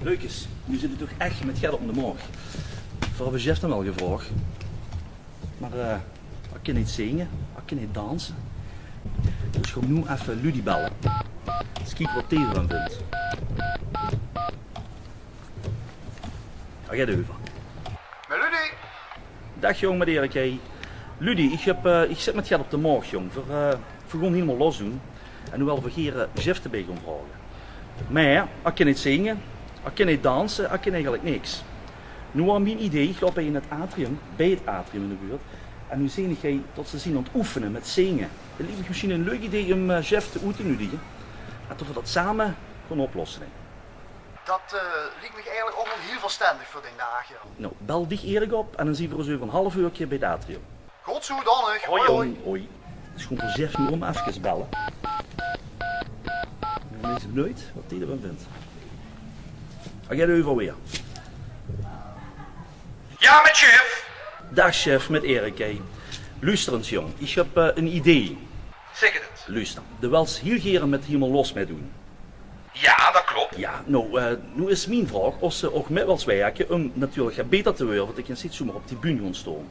Leuk is, nu zit het toch echt met geld op de morgen. Voor hebben chef dan wel gevraagd. Maar ik kan niet zingen, ik kan niet dansen. Dus ik ga nu even Ludi bellen. Dus kijk wat hij ervan vindt. Ga jij over. Met Ludi. Dag jong, met Erik. Hey. Ludi, ik zit met geld op de morgen jong. Voor gewoon helemaal los doen. En nu wel vergeren chef te bij gaan vragen. Maar ik kan niet zingen, ik kan niet dansen, ik kan eigenlijk niks. Nu was mijn idee, ik loop bij het atrium in de buurt. En nu zie ik dat ze zien aan het oefenen met zingen. Het lijkt me misschien een leuk idee om chef te oeten nu die. En dat we dat samen gaan oplossen. Dat lijkt me eigenlijk ook wel heel verstandig voor die dagen. Nou, bel dich Erik op en dan zien we ons over een half uurtje bij het atrium. Goed zo, Dannig. Hoi jong, hoi. Dus gewoon voor chef nu om even bellen. Dan weet ze nooit wat hij ervan vindt. Ga jij er over weer? Ja, met chef. Dag chef, met Erik. Hey. Luister eens jong, ik heb een idee. Zeg het eens. Luister, de wels heel geren met helemaal los mee doen. Ja, dat klopt. Ja, nou, nu is mijn vraag of ze ook met wels werken om natuurlijk beter te worden, want ik kan niet zomaar op die bühne gaan staan.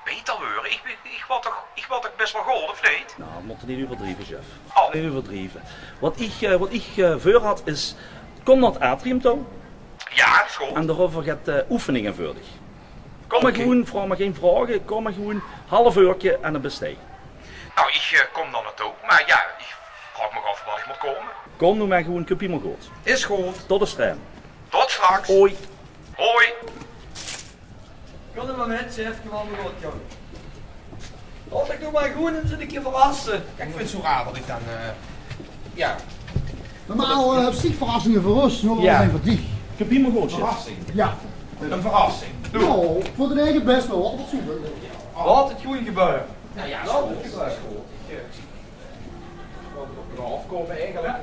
Beter horen? Ik word toch best wel goed, of niet? Nou, we moeten niet overdrijven, chef. Oh. Niet overdrijven. Wat ik voor had is, kom naar het atrium toe Ja, is goed. en daarover gaat oefeningen voor dich. Kom maar Oké. gewoon, vraag maar geen vragen, kom maar gewoon half uurtje en dan besteed. Nou, ik kom dan naartoe. Maar ja, ik vraag me af wat ik moet komen. Kom nu maar gewoon een cupje maar goed. Is goed. Tot de stem. Tot straks. Hoi. Hoi. Kom er maar met, chef, kom maar goed, joh. Laat ik doe maar gewoon en zit een keer verrassen. Ja, ik vind het zo raar dat ik dan, ja, Normaal heb je verrassingen voor ons, nog wel Ja. zijn voor die. Cupje maar goed, chef. verrassing. Ja. Een verrassing. Nou, voor de eigen best wel, altijd super. Laat het goed gebeuren. Nou ja, Laat het school. gebeuren. Afkomen eigenlijk.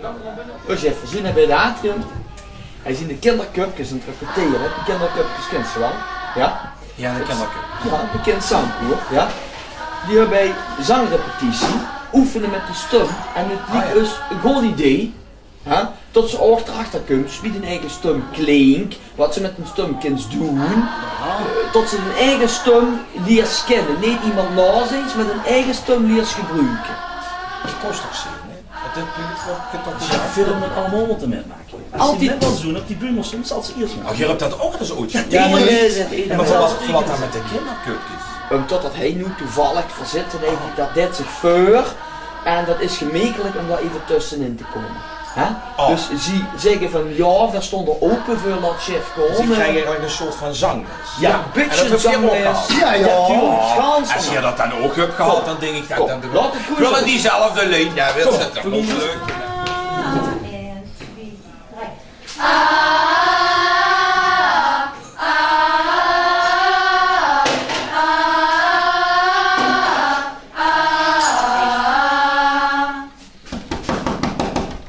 Dus chef, we zien bij het atrium. Hij zien de kindercupjes aan het repeteren. De kindercupjes kent ze wel. Ja? Ja, dat kan ook. Ja, bekend zangkoor. Ja? Die hebben bij zangrepetitie oefenen met de stem. En het liep dus een goed idee. Ja? Tot ze ook erachter komen, wie een eigen stem klinkt, wat ze met een stem kunnen doen. Tot ze een eigen stem leert kennen. Niet iemand naast eens, met een eigen stem leert gebruiken. Ik kost toch zien, hè? Want dit kunt toch Chef, film het allemaal wat te metmaken. Als Altijd. je net wel doen op die bühne, soms zal ze eerst Oh, maken. je hebt dat ook eens ooit Ja, gedaan? maar Ja, maar voor wat dan met de kindercupjes? Totdat hij nu toevallig verzette, denk ik dat dit zich voor. En dat is gemakkelijk om daar even tussenin te komen. Hè? Oh. Dus zie zeggen van ja, we stonden open voor dat chef Dus ik komen. krijg eigenlijk een soort van zangles. Ja, een En beetje dat heb je ook zangles. gehaald? Ja, ja. tuurlijk, gans. Als je dat dan ook hebt gehaald, dan denk ik dat Kom, dan laat het goed willen zijn. diezelfde lijn. Ja, wil ze toch ook leuk.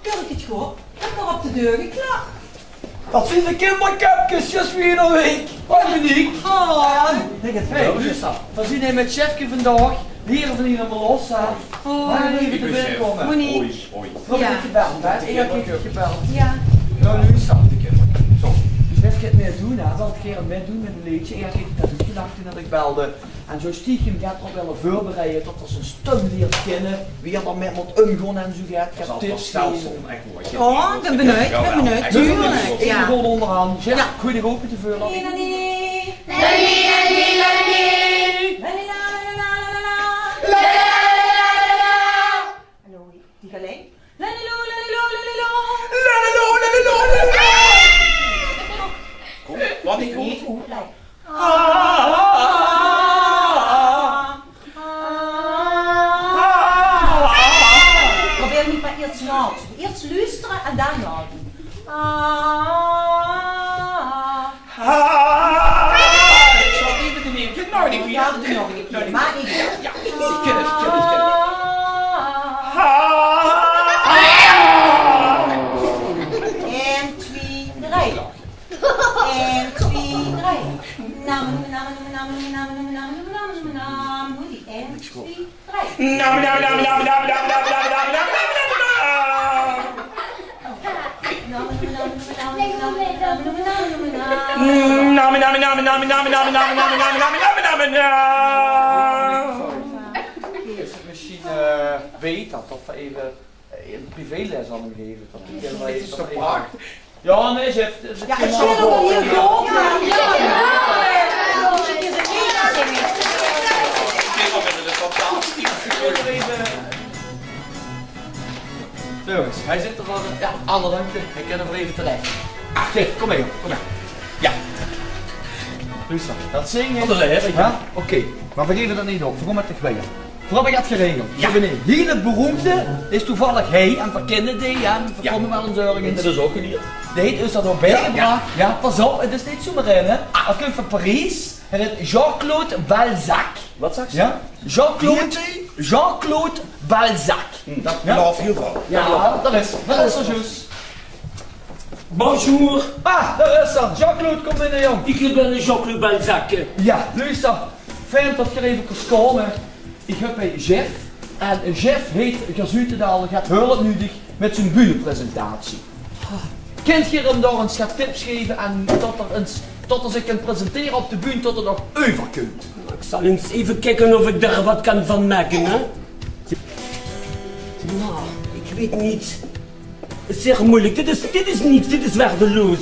Kan ik het goed? Ik heb nog op de deur geklapt. Dat zijn de kindercupjes, just weer een week. Hoi Monique. Hey, Gustav. We zien hij met chefje vandaag. Heren van hier allemaal los, hè. Waar even te binnenkomen. Monique. Wat Ja. heb je gebeld, hè? Ik heb je gebeld. Ja. Nou, nu staat de kindercupjes. Zo. Dus chef gaat meer doen, hè. Zal het keer mee doen met een liedje. Eerst heeft hij dat gedacht toen dat ik belde. En zo stiekem gaat er ook wel een voorbereiden tot er zijn stem leert kennen. Wie er met moet omgaan en zo gaat. Ik heb tips gegeven. Oh, ik ben benieuwd. Ik ben benieuwd. Tuurlijk. Even Ja. gewoon onderaan. Chef, Ja. goeie open te vullen. Hallo, die gelijk. Wat ik goed. Probeer niet maar eerst na. Eerst luisteren en dan nadenken. Ik zal even de neer. Nou, niet meer. Ja, dat doe ik nog een keer. Maar niet meer. Ja, ik ken het. 1, 2, 3. 1, 2, 3. Nam, nam, nam, nam, nam, nam, nam, nam. Hoe die 1, 2, 3. Nou, nou, nou, nou, nou, nou, nou, nou, nou, nou, nou, nou. Is het misschien weet dat of we even een privéles aan hem geven? Het is toch prachtig? Ja, nee, chef. Ja, ik wil ook hier komen. Zo jongens, hij zit er van, ja, andere ruimte. Ik kan er even terecht. Chef, kom mee, kom maar. Ja. Rustig. Dat zingen. Ja? Oké, maar we geven dat niet op. Waarom met de tweeën? Vooral heb je het geregeld. Ja. Hier het beroemde is toevallig hij, en we kennen die, ja, we komen wel een zorgen. Dat is ook geleerd. Die is dat ook bijgebracht. Ja, pas op, het is niet zomaar in, hè. Dat komt van Parijs. Het is Jean-Claude Balzac. Wat zag je? Ja? Jean-Claude Balzac. Dat geloof je wel. Ja, dat is zo juist. Bonjour, Ah, daar is dat. Jean-Claude, kom binnen, jong. ik ben Jean-Claude Balzac. Ja, luister. Fijn dat je er even kunt komen. Ik heb bij Jeff. En Jeff heeft Gazutendaal gaat hulp nodig met zijn bühnenpresentatie. Kent je hem daar eens gaat tips geven en tot als ik kan presenteren op de bühne tot er nog over kunt? Ik zal eens even kijken of ik daar wat kan van maken, hè. Nou, ik weet niet. Het is zeer moeilijk, dit is niets, dit is waardeloos.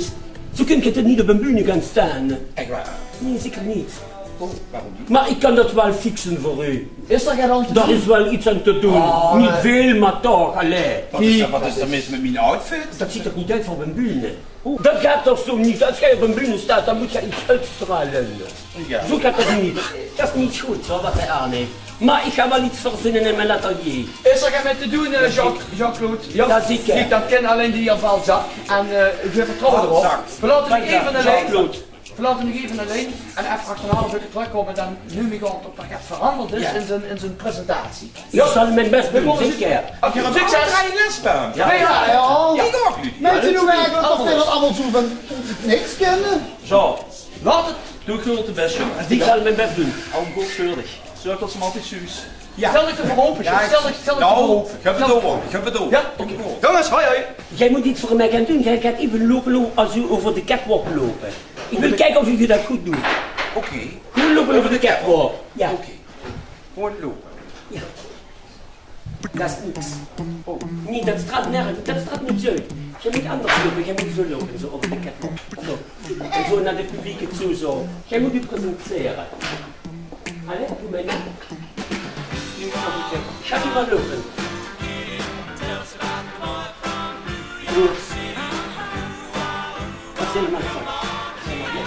Zo kun je het niet op een bühne gaan staan. Echt waar? Nee, zeker niet. Oh, waarom niet? Maar ik kan dat wel fixen voor u. Is er geen antwoord? Daar is wel iets aan te doen. Niet veel, maar toch, allee. Wat is er mis met mijn outfit? Dat ziet er niet uit voor een bühne. Dat gaat toch zo niet? Als jij op een bühne staat, dan moet je iets uitstralen. Ja. Zo gaat dat niet. Dat is niet goed, zo, wat hij aan heeft. Maar ik ga wel iets verzinnen in mijn atelier. Is er geen met te doen, Jean-Claude? Ja, zeker. Ik dat ken alleen die heer Balzac. En ik heb vertrouwen erop. Balzac. We laten nog even alleen. Jean-Claude. We laten nog even alleen. En even achterna een beetje terugkomen. Dan nu ik aan dat er veranderd is in zijn presentatie. Ik zal mijn best doen, zeker. Oké, succes! Ga je lesbaan? Ja, Ja, Ik ook niet. Mensen doen eigenlijk dat we dat allemaal zo van niks kennen. Zo, Laat het. doe ik goed de best, jongen. Ik zal mijn best doen. Hou hem goed schuldig. Zorg dat ze hem altijd suus. Stel ik te verhopen. Ja, Stel ik te Nou, verhopen. ga bedoel. Ja, oké. Jongens, hoi hoi. Jij moet iets voor mij gaan doen. Jij gaat even lopen als u over de catwalk lopen. Ik wil kijken of u dat goed doet. Oké. Goed lopen over de catwalk. Ja. Oké. Gewoon lopen. Dat is niks. Oh, nee, dat straalt nergens. Dat straalt niet uit. Jij moet anders lopen. Jij moet zo lopen, zo over de catwalk. Zo. En zo naar het publiek toe zo. Jij moet u presenteren. Allee, doe mij na. Ga u maar lopen. Wat zijn er nou van?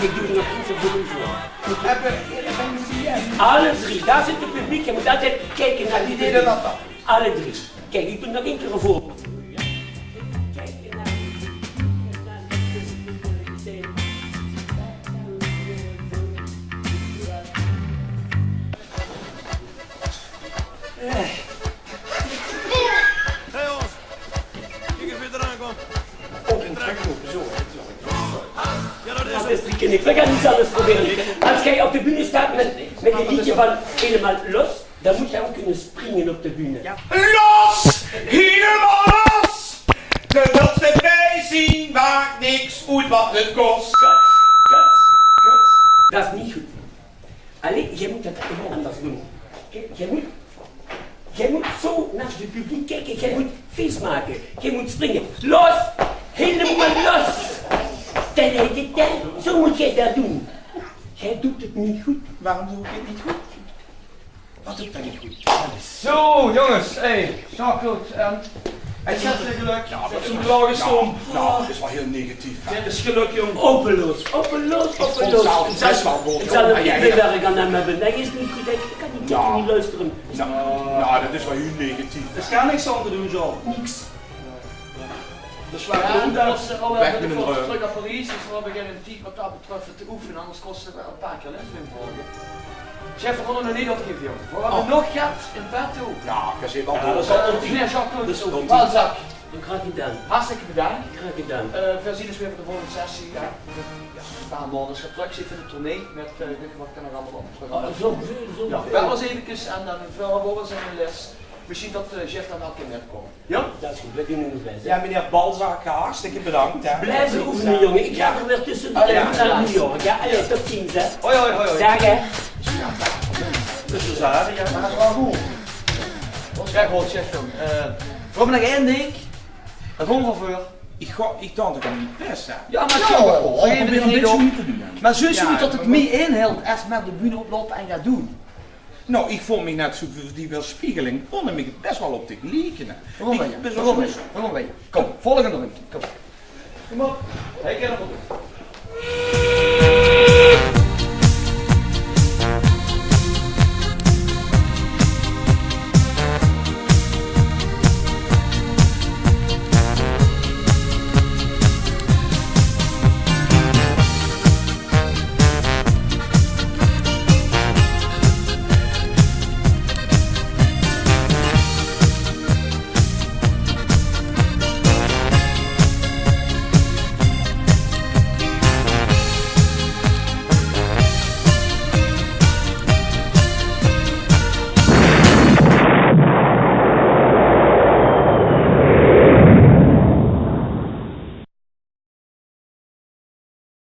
Ik doe er nog iets op voor u voor. Alle drie, daar zit het publiek. Je moet altijd kijken naar die deden dat dan. Alle drie. Kijk, ik doe nog één keer een voorbeeld voor u. Kijk naar we gaan iets anders proberen. Als jij op de bühne staat met een liedje van Helemaal Los, dan moet jij ook kunnen springen op de bühne. Ja. Los! Helemaal los! De wilste bij zien maakt niks uit wat het kost. Kut. Dat is niet goed. Alleen, jij moet dat helemaal anders doen. Kijk, jij moet zo naar het publiek kijken, jij moet feest maken, jij moet springen. Los! Helemaal los! Zo moet jij dat doen. Jij doet het niet goed. Waarom doe ik het niet goed? Wat doet dat niet goed? Zo, jongens. Hey, Jean-Claude. Het gaat weer geluk. Ja, dat is een blauwe stom. Nou, dat is wel heel negatief. Dit is geluk, jongen. Openloos. Ik zal Ik zal nog even werk aan hem hebben. Dat is niet goed. Ik kan niet luisteren. Nou, dat is wel heel negatief. Er is geen niks aan te doen, zo. Niks. Dus wij Ja, doen dat dat. is al Weg even met een terug naar Parijs, dus we beginnen een team wat dat betreft te oefenen, anders kost het wel een paar keer les in volgen. Chef, we gaan nog niet opgeven, jongen. We hebben nog gehad in petto. Ja, ik ga ze wel Ja, dat is al Meneer Jean-Claude, Dat is ook Balzac, Graag gedaan. hartstikke bedankt. Graag gedaan. We zien ons weer voor de volgende sessie. Ja. Een paar maanden terug zit in de tournee met wat kan er allemaal op. Zo. Ja, wel eens eventjes en dan veel woorden zijn in les. Misschien dat Jeff dan ook in net komt. Ja? Dat is goed, we doen het best. Ja, meneer Balzac, hartstikke bedankt. Hè. Blijven oefenen, jongen. Ik ga er weer tussen de naar New York. Ja, allee, tot ziens, hè. Hoi, hoi, hoi. Dag, hè. Dus we zagen, ja. Dat is wel goed. Kijk, hoor, Jeff, jong. We hebben nog één ding. Het hongervuur. Ik dacht dat ik hem niet best, hè. Ja, maar Jeff, we geven Probeer er een niet beetje op. niet te doen. Hè. Maar zus je Ja, niet dat het maar- mee inhield als met de bühne oplopen en gaat doen. Nou, ik vond me net zo voor die weerspiegeling, vond ik me best wel op te lieken. hè. Waarom ben je? Ik best wel Waarom ben je? Waarom ben je? Kom, volgende ruimte. Kom. Kom op. Hij kan erop doen.